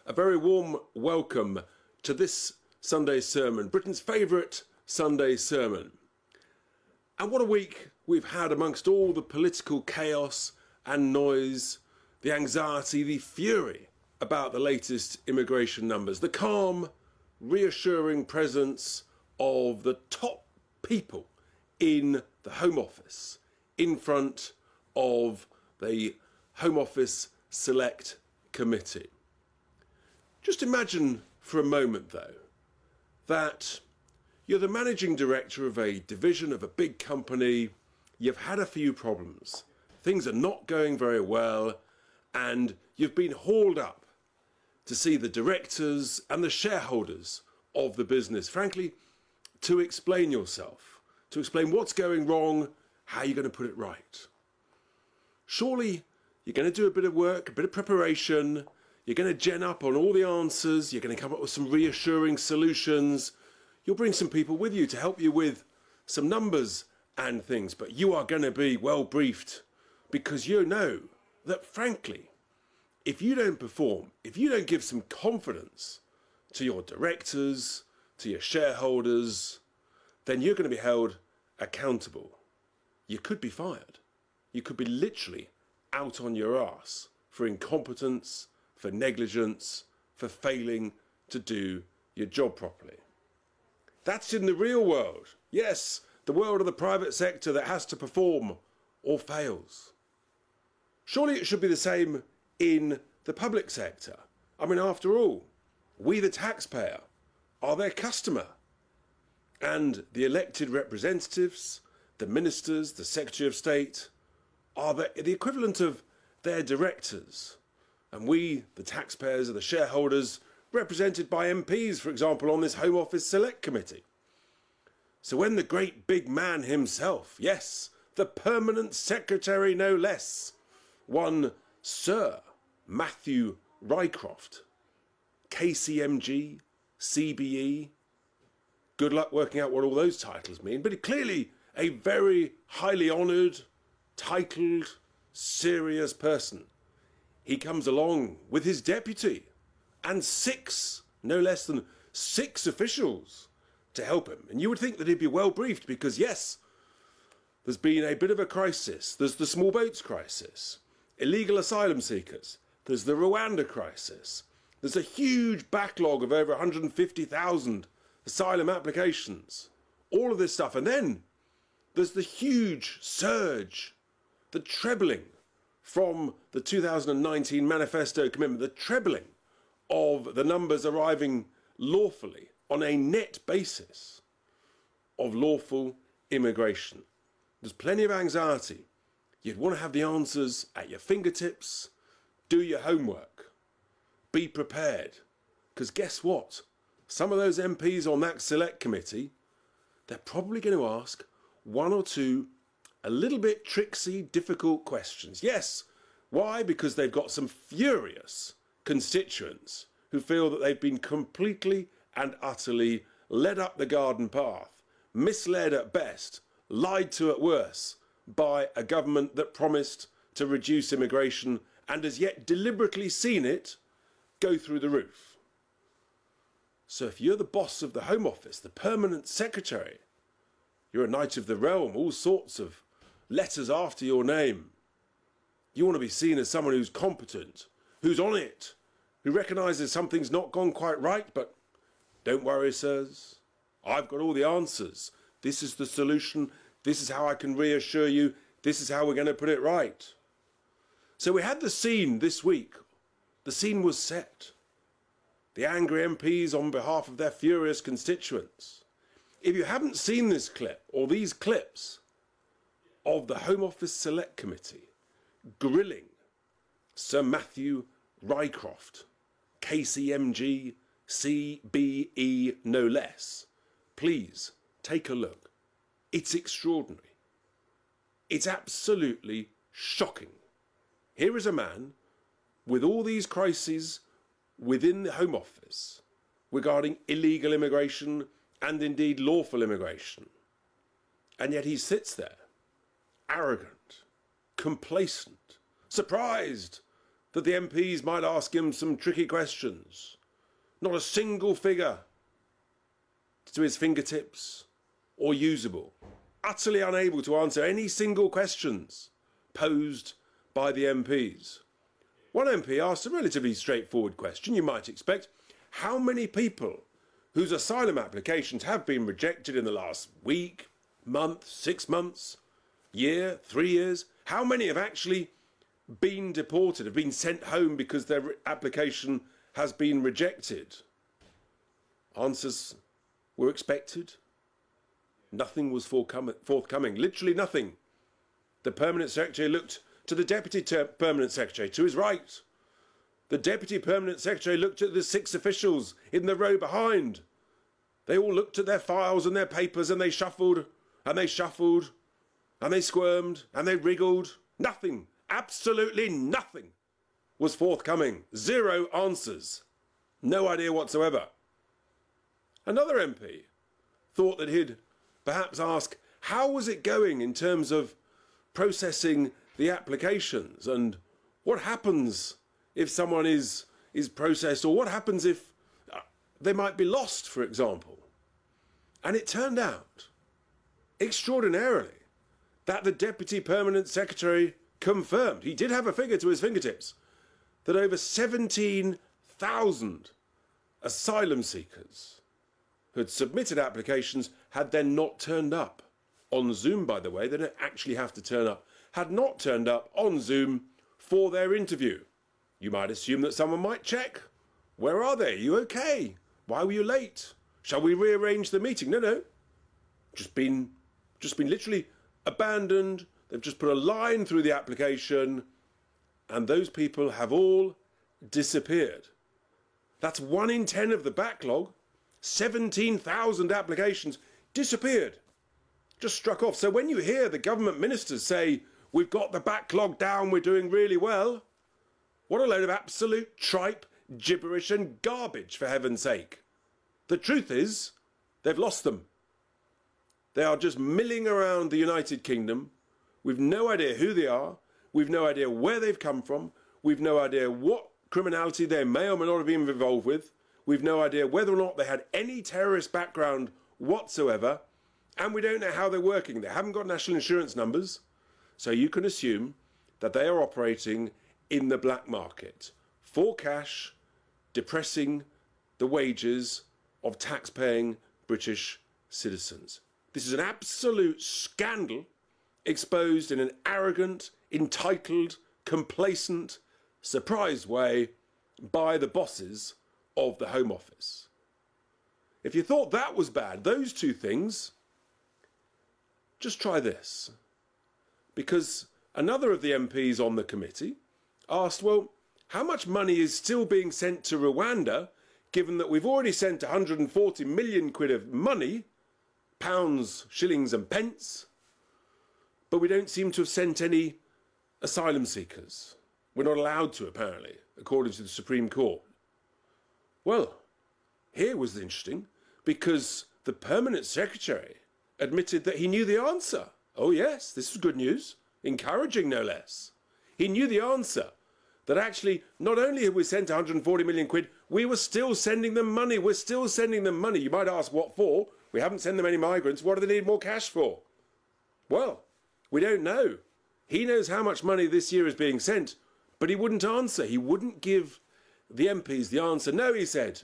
A very warm welcome to this Sunday sermon, Britain's favourite Sunday sermon. And what a week we've had amongst all the political chaos and noise, the anxiety, the fury about the latest immigration numbers, the calm, reassuring presence of the top people in the Home Office, in front of the Home Office Select Committee. Just imagine for a moment, though, that you're the managing director of a division of a big company, you've had a few problems, things are not going very well, and you've been hauled up to see the directors and the shareholders of the business, frankly, to explain yourself, to explain what's going wrong, how you're going to put it right. Surely you're going to do a bit of work, a bit of preparation, you're going to gen up on all the answers, you're going to come up with some reassuring solutions, you'll bring some people with you to help you with some numbers and things, but you are going to be well briefed because you know that, frankly, if you don't perform, if you don't give some confidence to your directors, to your shareholders, then you're going to be held accountable. You could be fired. You could be literally out on your arse for incompetence, for negligence, for failing to do your job properly. That's in the real world. Yes, the world of the private sector that has to perform or fails. Surely it should be the same in the public sector. I mean, after all, we the taxpayer are their customer. And the elected representatives, the ministers, the Secretary of State, are the equivalent of their directors. And we, the taxpayers, are the shareholders, represented by MPs, for example, on this Home Office Select Committee. So when the great big man himself, yes, the permanent secretary no less, one Sir Matthew Rycroft, KCMG, CBE, good luck working out what all those titles mean, but clearly a very highly honoured, titled, serious person. He comes along with his deputy and no less than six officials to help him. And you would think that he'd be well briefed because, yes, there's been a bit of a crisis. There's the small boats crisis, illegal asylum seekers. There's the Rwanda crisis. There's a huge backlog of over 150,000 asylum applications. All of this stuff. And then there's the huge surge, the trebling from the 2019 manifesto commitment, the trebling of the numbers arriving lawfully on a net basis of lawful immigration. There's plenty of anxiety. You'd want to have the answers at your fingertips. Do your homework. Be prepared. Because guess what? Some of those MPs on that select committee, they're probably going to ask one or two a little bit tricksy, difficult questions. Yes. Why? Because they've got some furious constituents who feel that they've been completely and utterly led up the garden path, misled at best, lied to at worst by a government that promised to reduce immigration and has yet deliberately seen it go through the roof. So if you're the boss of the Home Office, the permanent secretary, you're a knight of the realm, all sorts of letters after your name. You want to be seen as someone who's competent, who's on it, who recognises something's not gone quite right, but don't worry, sirs. I've got all the answers. This is the solution. This is how I can reassure you. This is how we're going to put it right. So we had the scene this week. The scene was set. The angry MPs on behalf of their furious constituents. If you haven't seen this clip or these clips of the Home Office Select Committee grilling Sir Matthew Rycroft, KCMG, CBE no less, please take a look. It's extraordinary. It's absolutely shocking. Here is a man with all these crises within the Home Office regarding illegal immigration and indeed lawful immigration. And yet he sits there, arrogant, complacent, surprised that the MPs might ask him some tricky questions. Not a single figure to his fingertips or usable. Utterly unable to answer any single questions posed by the MPs. One MP asked a relatively straightforward question, you might expect. How many people whose asylum applications have been rejected in the last week, month, 6 months, year, 3 years, how many have actually been deported, have been sent home because their application has been rejected? Answers were expected. Nothing was forthcoming, literally nothing. The Permanent Secretary looked to the Deputy Permanent Secretary to his right. The Deputy Permanent Secretary looked at the 6 officials in the row behind. They all looked at their files and their papers, and they shuffled and they shuffled and they squirmed and they wriggled. Nothing, absolutely nothing was forthcoming. 0 answers. No idea whatsoever. Another MP thought that he'd perhaps ask, how was it going in terms of processing the applications, and what happens if someone is processed, or what happens if they might be lost, for example? And it turned out, extraordinarily, that the Deputy Permanent Secretary confirmed, he did have a figure to his fingertips, that over 17,000 asylum seekers who had submitted applications had then not turned up. On Zoom, by the way, they don't actually have to turn up, had not turned up on Zoom for their interview. You might assume that someone might check. Where are they? Are you okay? Why were you late? Shall we rearrange the meeting? No. Just been literally abandoned. They've just put a line through the application, and those people have all disappeared. That's 1 in 10 of the backlog. 17,000 applications disappeared. Just struck off. So when you hear the government ministers say, we've got the backlog down, we're doing really well, what a load of absolute tripe, gibberish and garbage, for heaven's sake. The truth is, they've lost them. They are just milling around the United Kingdom. We've no idea who they are. We've no idea where they've come from. We've no idea what criminality they may or may not have been involved with. We've no idea whether or not they had any terrorist background whatsoever. And we don't know how they're working. They haven't got national insurance numbers. So you can assume that they are operating in the black market for cash, depressing the wages of tax-paying British citizens. This is an absolute scandal exposed in an arrogant, entitled, complacent, surprised way by the bosses of the Home Office. If you thought that was bad, those 2 things, just try this. Because another of the MPs on the committee asked, well, how much money is still being sent to Rwanda, given that we've already sent 140 million quid of money, pounds, shillings and pence, but we don't seem to have sent any asylum seekers. We're not allowed to, apparently, according to the Supreme Court. Well, here was interesting, because the Permanent Secretary admitted that he knew the answer. Oh yes, this was good news. Encouraging, no less. He knew the answer. That actually, not only have we sent 140 million quid, we were still sending them money. We're still sending them money. You might ask, what for? We haven't sent them any migrants. What do they need more cash for? Well, we don't know. He knows how much money this year is being sent, but he wouldn't answer. He wouldn't give the MPs the answer. No, he said,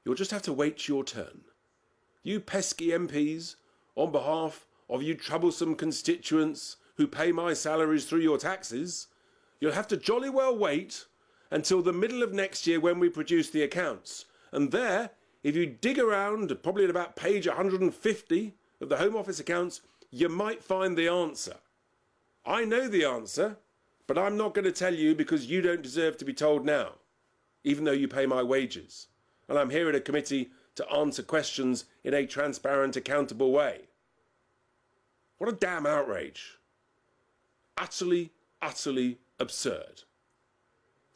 you'll just have to wait your turn. You pesky MPs, on behalf of you troublesome constituents who pay my salaries through your taxes, you'll have to jolly well wait until the middle of next year when we produce the accounts. And there, if you dig around, probably at about page 150 of the Home Office accounts, you might find the answer. I know the answer, but I'm not going to tell you because you don't deserve to be told now, even though you pay my wages. And I'm here at a committee to answer questions in a transparent, accountable way. What a damn outrage. Utterly, utterly absurd.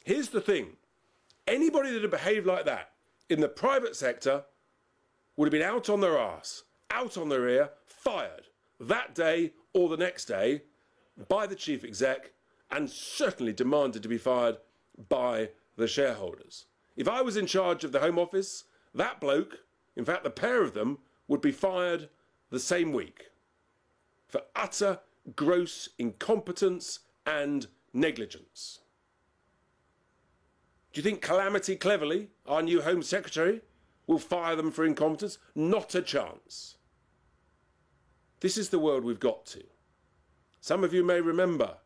Here's the thing. Anybody that had behaved like that in the private sector would have been out on their arse, out on their ear, fired that day or the next day by the chief exec and certainly demanded to be fired by the shareholders. If I was in charge of the Home Office, that bloke, in fact the pair of them, would be fired the same week for utter gross incompetence and negligence. Do you think Calamity Cleverly, our new Home Secretary, will fire them for incompetence? Not a chance. This is the world we've got to. Some of you may remember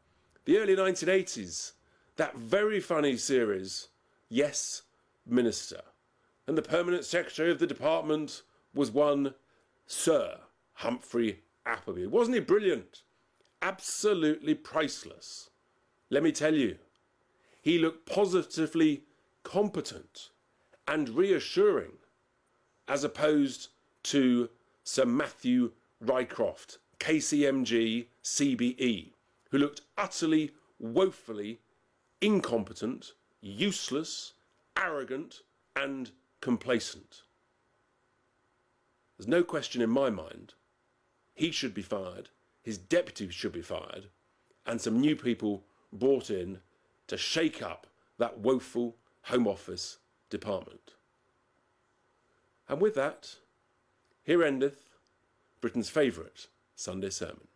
the early 1980s, that very funny series, Yes, Minister. And the permanent secretary of the department was one Sir Humphrey Appleby. Wasn't he brilliant? Absolutely priceless. Let me tell you, he looked positively competent and reassuring, as opposed to Sir Matthew Rycroft, KCMG CBE, who looked utterly, woefully incompetent, useless, arrogant and complacent. There's no question in my mind. He should be fired, his deputy should be fired, and some new people brought in to shake up that woeful Home Office department. And with that, here endeth Britain's favourite Sunday sermon.